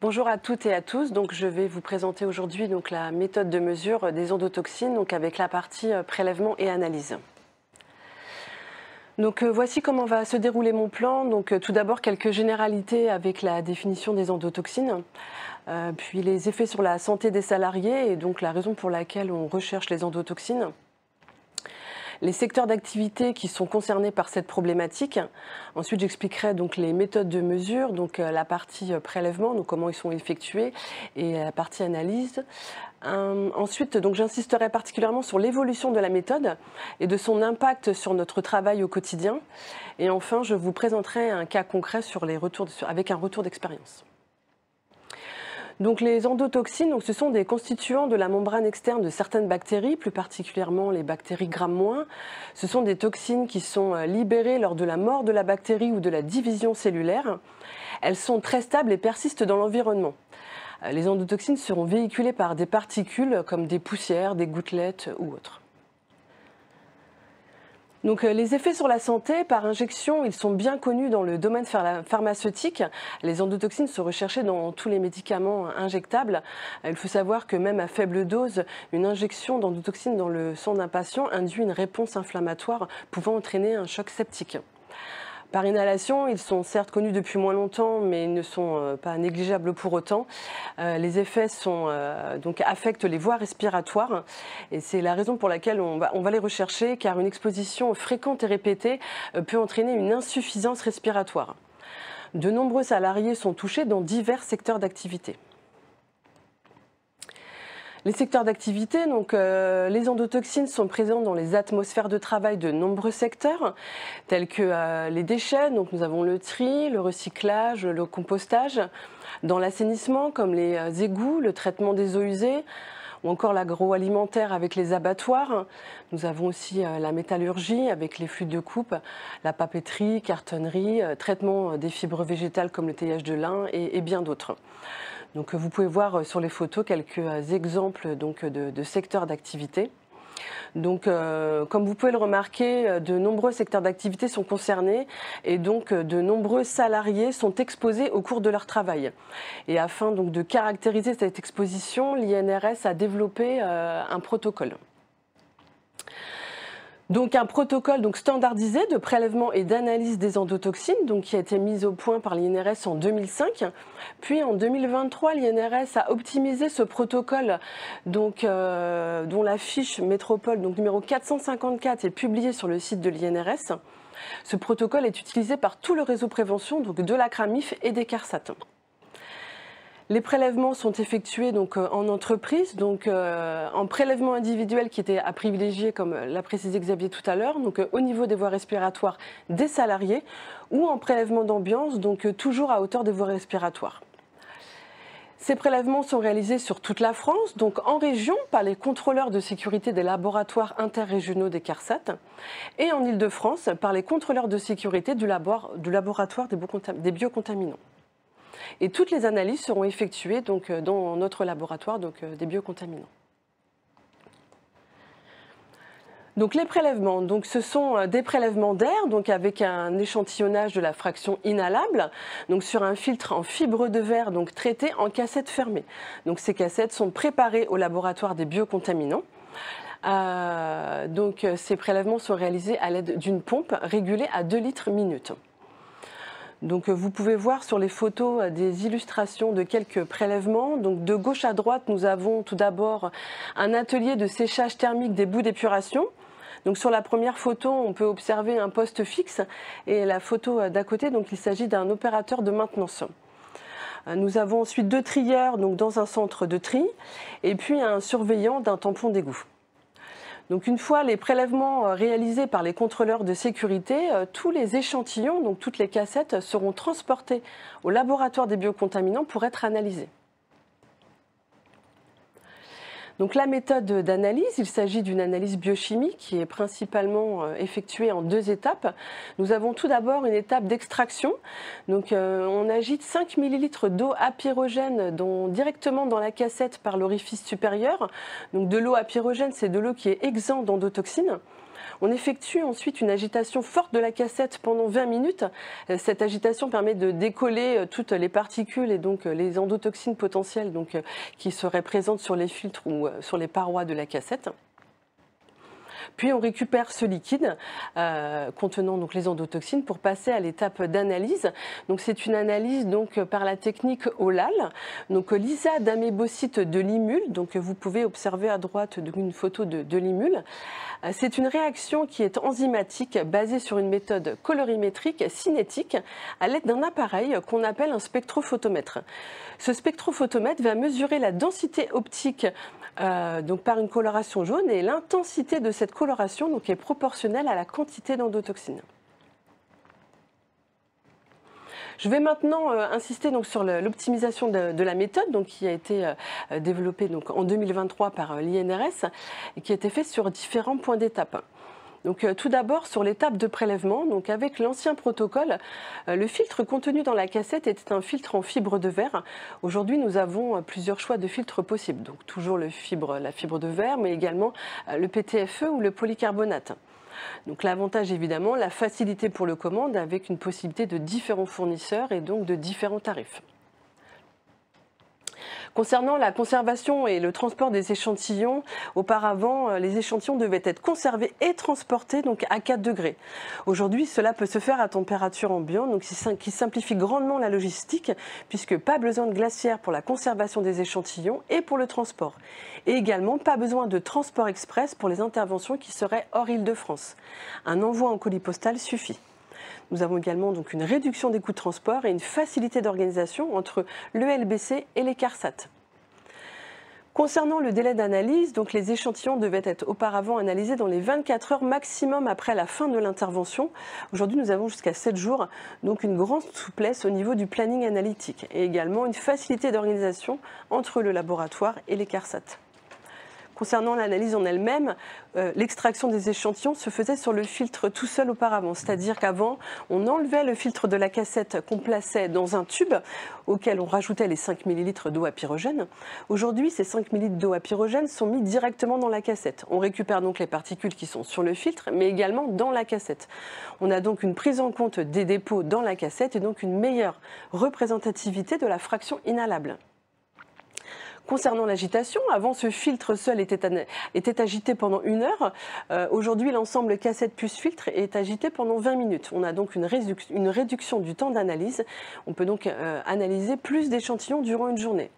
Bonjour à toutes et à tous. Donc, je vais vous présenter aujourd'hui la méthode de mesure des endotoxines, avec la partie prélèvement et analyse. Voici comment va se dérouler mon plan. Tout d'abord, quelques généralités avec la définition des endotoxines, puis les effets sur la santé des salariés et donc la raison pour laquelle on recherche les endotoxines. Les secteurs d'activité qui sont concernés par cette problématique. Ensuite, j'expliquerai les méthodes de mesure, la partie prélèvement, comment ils sont effectués, et la partie analyse. Ensuite, j'insisterai particulièrement sur l'évolution de la méthode et de son impact sur notre travail au quotidien. Et enfin, je vous présenterai un cas concret avec un retour d'expérience. Les endotoxines, ce sont des constituants de la membrane externe de certaines bactéries, plus particulièrement les bactéries Gram-. Ce sont des toxines qui sont libérées lors de la mort de la bactérie ou de la division cellulaire. Elles sont très stables et persistent dans l'environnement. Les endotoxines seront véhiculées par des particules comme des poussières, des gouttelettes ou autres. Les effets sur la santé par injection, ils sont bien connus dans le domaine pharmaceutique. Les endotoxines sont recherchées dans tous les médicaments injectables. Il faut savoir que même à faible dose, une injection d'endotoxine dans le sang d'un patient induit une réponse inflammatoire pouvant entraîner un choc septique. Par inhalation, ils sont certes connus depuis moins longtemps, mais ils ne sont pas négligeables pour autant. Les effets affectent les voies respiratoires et c'est la raison pour laquelle on va les rechercher, car une exposition fréquente et répétée peut entraîner une insuffisance respiratoire. De nombreux salariés sont touchés dans divers secteurs d'activité. Les secteurs d'activité, les endotoxines sont présents dans les atmosphères de travail de nombreux secteurs, tels que les déchets, nous avons le tri, le recyclage, le compostage, dans l'assainissement comme les égouts, le traitement des eaux usées, ou encore l'agroalimentaire avec les abattoirs. Nous avons aussi la métallurgie avec les flûtes de coupe, la papeterie, cartonnerie, traitement des fibres végétales comme le teillage de lin et bien d'autres. Vous pouvez voir sur les photos quelques exemples de secteurs d'activité. Comme vous pouvez le remarquer, de nombreux secteurs d'activité sont concernés et de nombreux salariés sont exposés au cours de leur travail. Et afin de caractériser cette exposition, l'INRS a développé un protocole. Un protocole standardisé de prélèvement et d'analyse des endotoxines qui a été mis au point par l'INRS en 2005. Puis en 2023, l'INRS a optimisé ce protocole dont la fiche métropole numéro 454 est publiée sur le site de l'INRS. Ce protocole est utilisé par tout le réseau prévention de la CRAMIF et des CARSAT. Les prélèvements sont effectués en entreprise, en prélèvement individuel qui était à privilégier, comme l'a précisé Xavier tout à l'heure, au niveau des voies respiratoires des salariés, ou en prélèvement d'ambiance, toujours à hauteur des voies respiratoires. Ces prélèvements sont réalisés sur toute la France, en région par les contrôleurs de sécurité des laboratoires interrégionaux des CARSAT, et en Île-de-France par les contrôleurs de sécurité du laboratoire des biocontaminants. Et toutes les analyses seront effectuées dans notre laboratoire des biocontaminants. Les prélèvements, ce sont des prélèvements d'air avec un échantillonnage de la fraction inhalable sur un filtre en fibre de verre traité en cassette fermée. Ces cassettes sont préparées au laboratoire des biocontaminants. Ces prélèvements sont réalisés à l'aide d'une pompe régulée à 2 litres minute. Vous pouvez voir sur les photos des illustrations de quelques prélèvements. De gauche à droite, nous avons tout d'abord un atelier de séchage thermique des boues d'épuration. Sur la première photo, on peut observer un poste fixe et la photo d'à côté, il s'agit d'un opérateur de maintenance. Nous avons ensuite 2 trieurs dans un centre de tri et puis un surveillant d'un tampon d'égout. Une fois les prélèvements réalisés par les contrôleurs de sécurité, tous les échantillons, toutes les cassettes, seront transportés au laboratoire des biocontaminants pour être analysés. La méthode d'analyse, il s'agit d'une analyse biochimique qui est principalement effectuée en 2 étapes. Nous avons tout d'abord une étape d'extraction. On agite 5 ml d'eau apyrogène directement dans la cassette par l'orifice supérieur. De l'eau apyrogène, c'est de l'eau qui est exempte d'endotoxines. On effectue ensuite une agitation forte de la cassette pendant 20 minutes. Cette agitation permet de décoller toutes les particules et donc les endotoxines potentielles qui seraient présentes sur les filtres ou sur les parois de la cassette. Puis on récupère ce liquide contenant donc les endotoxines pour passer à l'étape d'analyse. Donc c'est une analyse par la technique OLAL, donc lysa d'amébocytes de limule. Donc vous pouvez observer à droite une photo de limule. C'est une réaction qui est enzymatique basée sur une méthode colorimétrique cinétique à l'aide d'un appareil qu'on appelle un spectrophotomètre. Ce spectrophotomètre va mesurer la densité optique par une coloration jaune et l'intensité de cette coloration est proportionnelle à la quantité d'endotoxines. Je vais maintenant insister sur l'optimisation de la méthode qui a été développée en 2023 par l'INRS et qui a été faite sur différents points d'étape. Tout d'abord sur l'étape de prélèvement, avec l'ancien protocole, le filtre contenu dans la cassette était un filtre en fibre de verre. Aujourd'hui, nous avons plusieurs choix de filtres possibles, donc toujours la fibre de verre, mais également le PTFE ou le polycarbonate. Donc l'avantage évidemment, la facilité pour le commande avec une possibilité de différents fournisseurs et donc de différents tarifs. Concernant la conservation et le transport des échantillons, auparavant, les échantillons devaient être conservés et transportés à 4 degrés. Aujourd'hui, cela peut se faire à température ambiante, qui simplifie grandement la logistique, puisque pas besoin de glacière pour la conservation des échantillons et pour le transport. Et également, pas besoin de transport express pour les interventions qui seraient hors Île-de-France. Un envoi en colis postal suffit. Nous avons également une réduction des coûts de transport et une facilité d'organisation entre le LBC et les CARSAT. Concernant le délai d'analyse, les échantillons devaient être auparavant analysés dans les 24 heures maximum après la fin de l'intervention. Aujourd'hui, nous avons jusqu'à 7 jours, donc une grande souplesse au niveau du planning analytique et également une facilité d'organisation entre le laboratoire et les CARSAT. Concernant l'analyse en elle-même, l'extraction des échantillons se faisait sur le filtre tout seul auparavant. C'est-à-dire qu'avant, on enlevait le filtre de la cassette qu'on plaçait dans un tube auquel on rajoutait les 5 ml d'eau à pyrogène. Aujourd'hui, ces 5 ml d'eau à pyrogène sont mis directement dans la cassette. On récupère donc les particules qui sont sur le filtre, mais également dans la cassette. On a donc une prise en compte des dépôts dans la cassette et donc une meilleure représentativité de la fraction inhalable. Concernant l'agitation, avant ce filtre seul était agité pendant 1 heure. Aujourd'hui, l'ensemble cassette plus filtre est agité pendant 20 minutes. On a donc une réduction du temps d'analyse. On peut donc analyser plus d'échantillons durant une journée.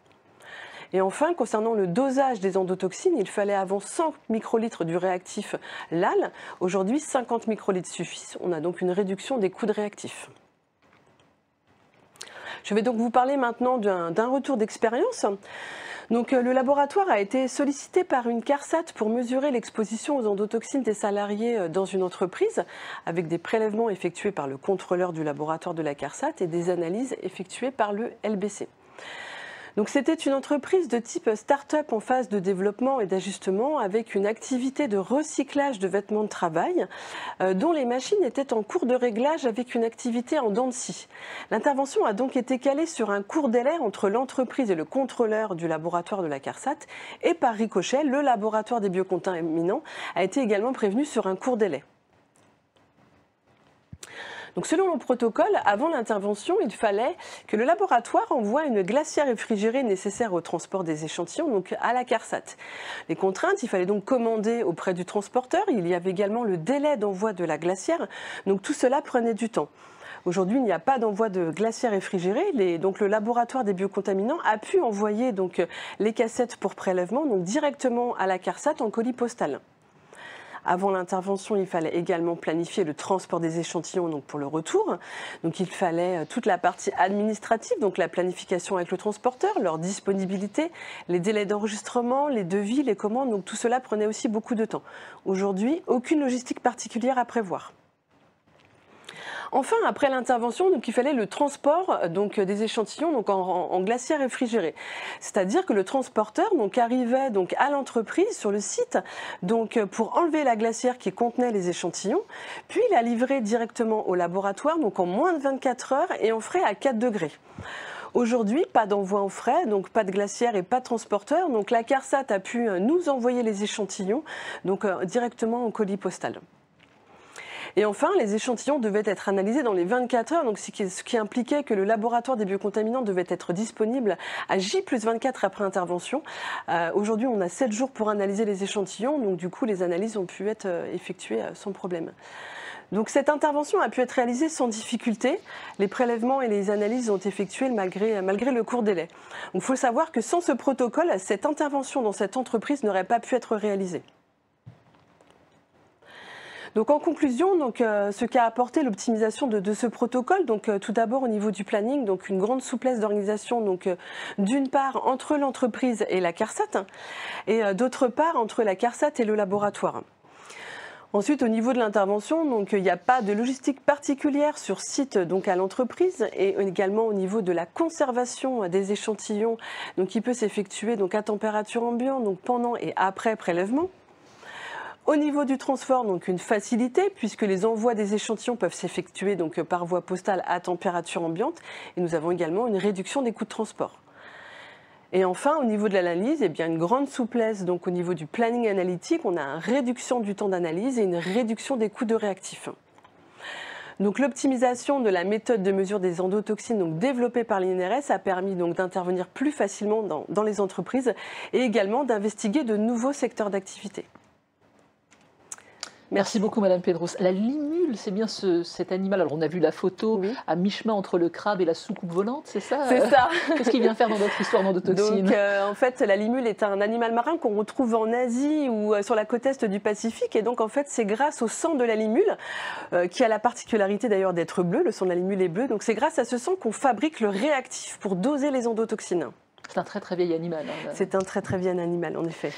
Et enfin, concernant le dosage des endotoxines, il fallait avant 100 microlitres du réactif LAL. Aujourd'hui, 50 microlitres suffisent. On a donc une réduction des coûts de réactifs. Je vais donc vous parler maintenant d'un retour d'expérience. Le laboratoire a été sollicité par une CARSAT pour mesurer l'exposition aux endotoxines des salariés dans une entreprise, avec des prélèvements effectués par le contrôleur du laboratoire de la CARSAT et des analyses effectuées par le LBC. C'était une entreprise de type start-up en phase de développement et d'ajustement avec une activité de recyclage de vêtements de travail dont les machines étaient en cours de réglage avec une activité en dents de scie. L'intervention a donc été calée sur un court délai entre l'entreprise et le contrôleur du laboratoire de la CARSAT et par ricochet, le laboratoire des biocontaminants a été également prévenu sur un court délai. Selon le protocole, avant l'intervention, il fallait que le laboratoire envoie une glacière réfrigérée nécessaire au transport des échantillons à la CARSAT. Les contraintes, il fallait donc commander auprès du transporteur. Il y avait également le délai d'envoi de la glacière. Tout cela prenait du temps. Aujourd'hui, il n'y a pas d'envoi de glacière réfrigérée. Le laboratoire des biocontaminants a pu envoyer les cassettes pour prélèvement directement à la CARSAT en colis postal. Avant l'intervention, il fallait également planifier le transport des échantillons pour le retour. Il fallait toute la partie administrative, la planification avec le transporteur, leur disponibilité, les délais d'enregistrement, les devis, les commandes. Tout cela prenait aussi beaucoup de temps. Aujourd'hui, aucune logistique particulière à prévoir. Enfin, après l'intervention, il fallait le transport des échantillons en glacière réfrigérée. C'est-à-dire que le transporteur arrivait à l'entreprise, sur le site, pour enlever la glacière qui contenait les échantillons, puis la livrer directement au laboratoire, en moins de 24 heures et en frais à 4 degrés. Aujourd'hui, pas d'envoi en frais, pas de glacière et pas de transporteur. La CARSAT a pu nous envoyer les échantillons directement en colis postal. Et enfin, les échantillons devaient être analysés dans les 24 heures, donc ce qui impliquait que le laboratoire des biocontaminants devait être disponible à J+24 après intervention. Aujourd'hui, on a 7 jours pour analyser les échantillons, donc du coup, les analyses ont pu être effectuées sans problème. Donc cette intervention a pu être réalisée sans difficulté. Les prélèvements et les analyses ont été effectués malgré le court délai. Il faut savoir que sans ce protocole, cette intervention dans cette entreprise n'aurait pas pu être réalisée. Donc en conclusion, ce qu'a apporté l'optimisation de ce protocole, tout d'abord au niveau du planning, donc une grande souplesse d'organisation, d'une part entre l'entreprise et la CARSAT, et d'autre part entre la CARSAT et le laboratoire. Ensuite, au niveau de l'intervention, il n'y a pas de logistique particulière sur site à l'entreprise, et également au niveau de la conservation des échantillons, qui peut s'effectuer à température ambiante, pendant et après prélèvement. Au niveau du transport, une facilité puisque les envois des échantillons peuvent s'effectuer par voie postale à température ambiante, et nous avons également une réduction des coûts de transport. Et enfin, au niveau de l'analyse, une grande souplesse au niveau du planning analytique, on a une réduction du temps d'analyse et une réduction des coûts de réactifs. Donc l'optimisation de la méthode de mesure des endotoxines développée par l'INRS a permis d'intervenir plus facilement dans les entreprises et également d'investiguer de nouveaux secteurs d'activité. Merci beaucoup Madame Pedros. La limule, c'est bien cet animal. Alors on a vu la photo à mi-chemin entre le crabe et la soucoupe volante, c'est ça? C'est ça. Qu'est-ce qu'il vient faire dans notre histoire d'endotoxine? En fait, la limule est un animal marin qu'on retrouve en Asie ou sur la côte est du Pacifique. Et donc en fait, c'est grâce au sang de la limule, qui a la particularité d'ailleurs d'être bleu, le sang de la limule est bleu. Donc c'est grâce à ce sang qu'on fabrique le réactif pour doser les endotoxines. C'est un très très vieil animal. C'est un très très vieil animal, en effet.